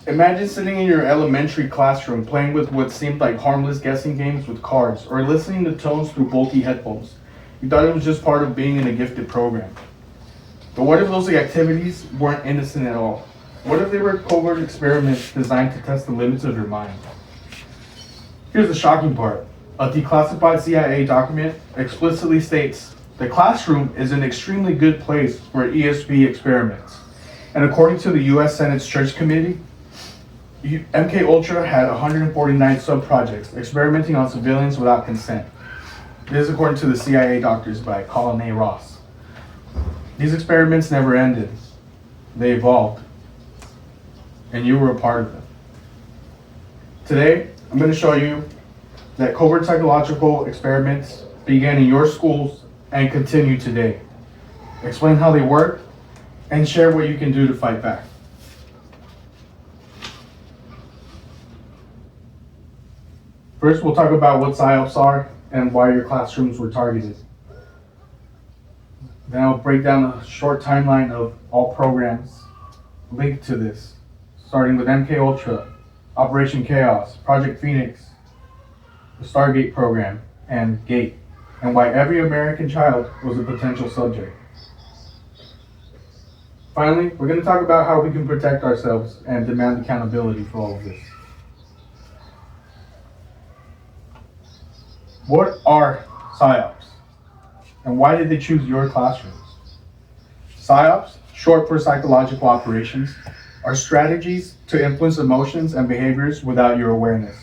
Imagine sitting in your elementary classroom playing with what seemed like harmless guessing games with cards, or listening to tones through bulky headphones. You thought it was just part of being in a gifted program. But what if those activities weren't innocent at all? What if they were covert experiments designed to test the limits of your mind? Here's the shocking part. A declassified CIA document explicitly states the classroom is an extremely good place for ESP experiments. And according to the U.S. Senate's Church Committee, MK Ultra had 149 sub-projects experimenting on civilians without consent. This is according to the CIA doctors by Colin A. Ross. These experiments never ended. They evolved. And you were a part of them. Today, I'm going to show you that covert psychological experiments began in your schools and continue today. Explain how they work and share what you can do to fight back. First, we'll talk about what Psyops are and why your classrooms were targeted. Then I'll break down a short timeline of all programs linked to this, starting with MK Ultra, Operation Chaos, Project Phoenix, the Stargate program, and GATE, and why every American child was a potential subject. Finally, we're going to talk about how we can protect ourselves and demand accountability for all of this. What are Psyops? And why did they choose your classrooms? Psyops, short for psychological operations, are strategies to influence emotions and behaviors without your awareness.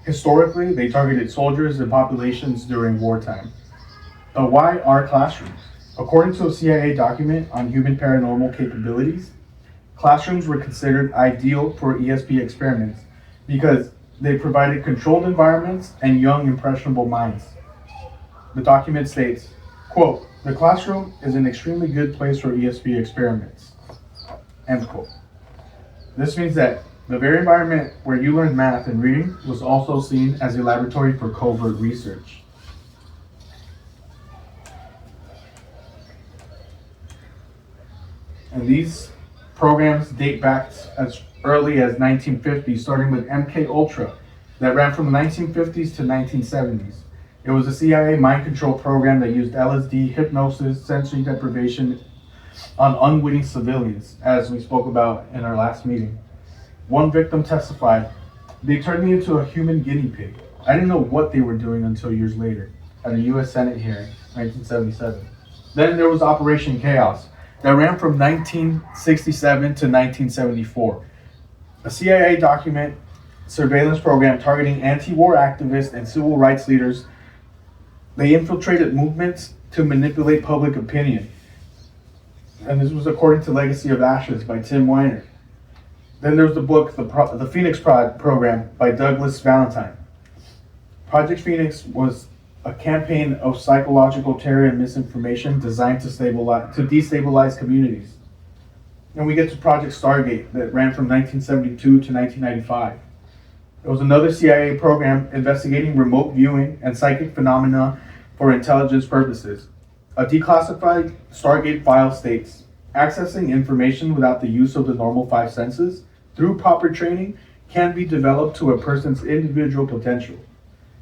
Historically, they targeted soldiers and populations during wartime. But why our classrooms? According to a CIA document on human paranormal capabilities, classrooms were considered ideal for ESP experiments because they provided controlled environments and young, impressionable minds. The document states, quote, "The classroom is an extremely good place for ESP experiments," end quote. This means that the very environment where you learned math and reading was also seen as a laboratory for covert research. And these programs date back as early as 1950, starting with MK Ultra, that ran from the 1950s to 1970s. It was a CIA mind control program that used LSD, hypnosis, sensory deprivation on unwitting civilians, as we spoke about in our last meeting. One victim testified, "They turned me into a human guinea pig. I didn't know what they were doing until years later," at a U.S. Senate hearing, 1977. Then there was Operation Chaos, that ran from 1967 to 1974. A CIA document surveillance program targeting anti-war activists and civil rights leaders. They infiltrated movements to manipulate public opinion. And this was according to Legacy of Ashes by Tim Weiner. Then there was the book, The Phoenix Program by Douglas Valentine. Project Phoenix was a campaign of psychological terror and misinformation designed to destabilize communities. And we get to Project Stargate that ran from 1972 to 1995. It was another CIA program investigating remote viewing and psychic phenomena for intelligence purposes. A declassified Stargate file states, accessing information without the use of the normal five senses through proper training can be developed to a person's individual potential.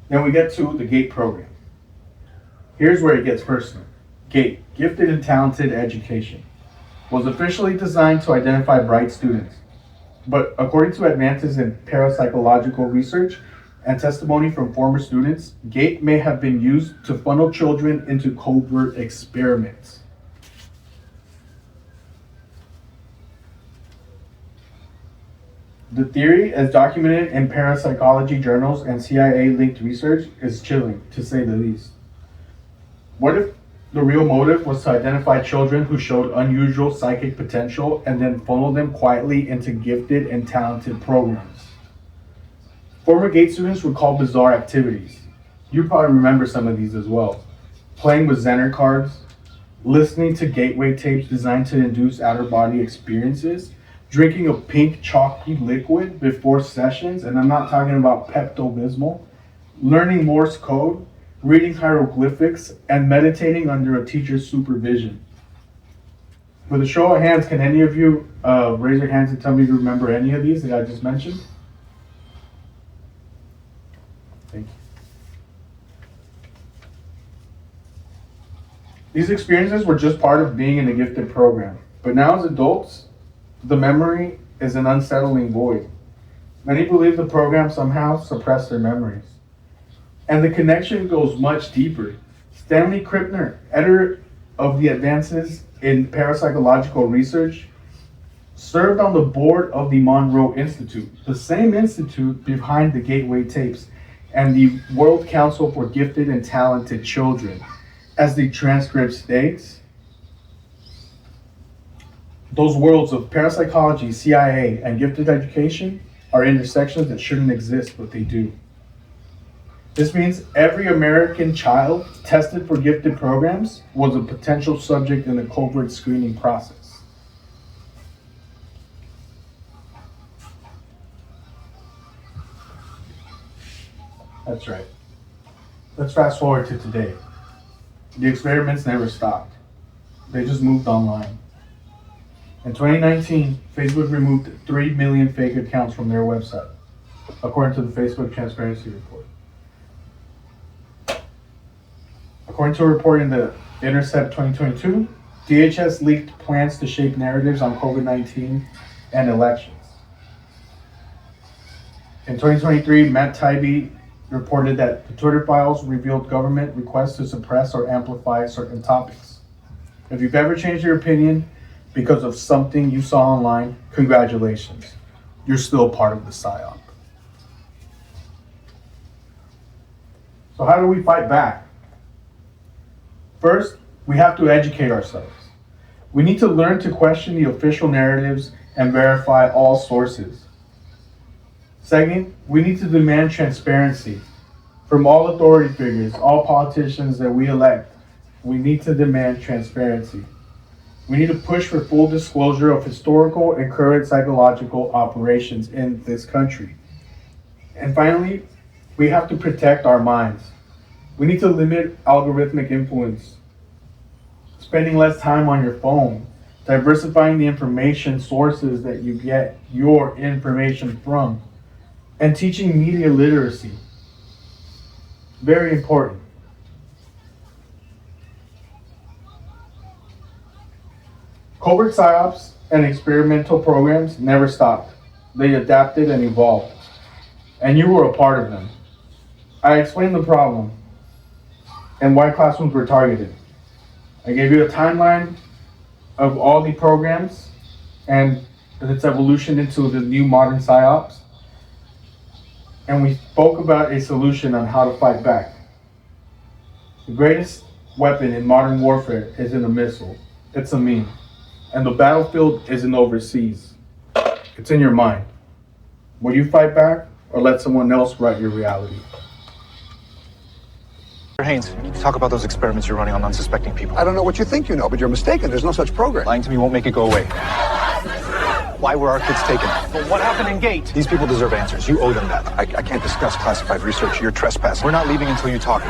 Then we get to the GATE program. Here's where it gets personal. GATE, Gifted and Talented Education, was officially designed to identify bright students. But according to advances in parapsychological research and testimony from former students, GATE may have been used to funnel children into covert experiments. The theory, as documented in parapsychology journals and CIA-linked research, is chilling, to say the least. What if the real motive was to identify children who showed unusual psychic potential and then funnel them quietly into gifted and talented programs? Former GATE students would call bizarre activities. You probably remember some of these as well. Playing with Zener cards, listening to gateway tapes designed to induce outer-body experiences, drinking a pink chalky liquid before sessions, and I'm not talking about Pepto-Bismol, learning Morse code, reading hieroglyphics, and meditating under a teacher's supervision. With a show of hands, can any of you raise your hands and tell me if you remember any of these that I just mentioned? Thank you. These experiences were just part of being in a gifted program. But now as adults, the memory is an unsettling void. Many believe the program somehow suppressed their memories. And the connection goes much deeper. Stanley Krippner, editor of the Advances in Parapsychological Research, served on the board of the Monroe Institute, the same institute behind the Gateway Tapes and the World Council for Gifted and Talented Children. As the transcript states, those worlds of parapsychology, CIA, and gifted education are intersections that shouldn't exist, but they do. This means every American child tested for gifted programs was a potential subject in the covert screening process. That's right. Let's fast forward to today. The experiments never stopped. They just moved online. In 2019, Facebook removed 3 million fake accounts from their website, according to the Facebook Transparency Report. According to a report in the Intercept 2022, DHS leaked plans to shape narratives on COVID-19 and elections. In 2023, Matt Taibbi reported that the Twitter files revealed government requests to suppress or amplify certain topics. If you've ever changed your opinion because of something you saw online, congratulations. You're still part of the Psyop. So how do we fight back? First, we have to educate ourselves. We need to learn to question the official narratives and verify all sources. Second, we need to demand transparency from all authority figures, all politicians that we elect. We need to demand transparency. We need to push for full disclosure of historical and current psychological operations in this country. And finally, we have to protect our minds. We need to limit algorithmic influence, spending less time on your phone, diversifying the information sources that you get your information from, and teaching media literacy. Very important. Covert Psyops and experimental programs never stopped. They adapted and evolved. And you were a part of them. I explained the problem and why classrooms were targeted. I gave you a timeline of all the programs and its evolution into the new modern Psyops. And we spoke about a solution on how to fight back. The greatest weapon in modern warfare isn't a missile, it's a meme. And the battlefield isn't overseas, it's in your mind. Will you fight back or let someone else write your reality? Haynes, talk about those experiments you're running on unsuspecting people. I don't know what you think you know, but you're mistaken. There's no such program. Lying to me won't make it go away. Why were our kids taken? But what happened in Gate? These people deserve answers. You owe them that. I can't discuss classified research. You're trespassing. We're not leaving until you talk.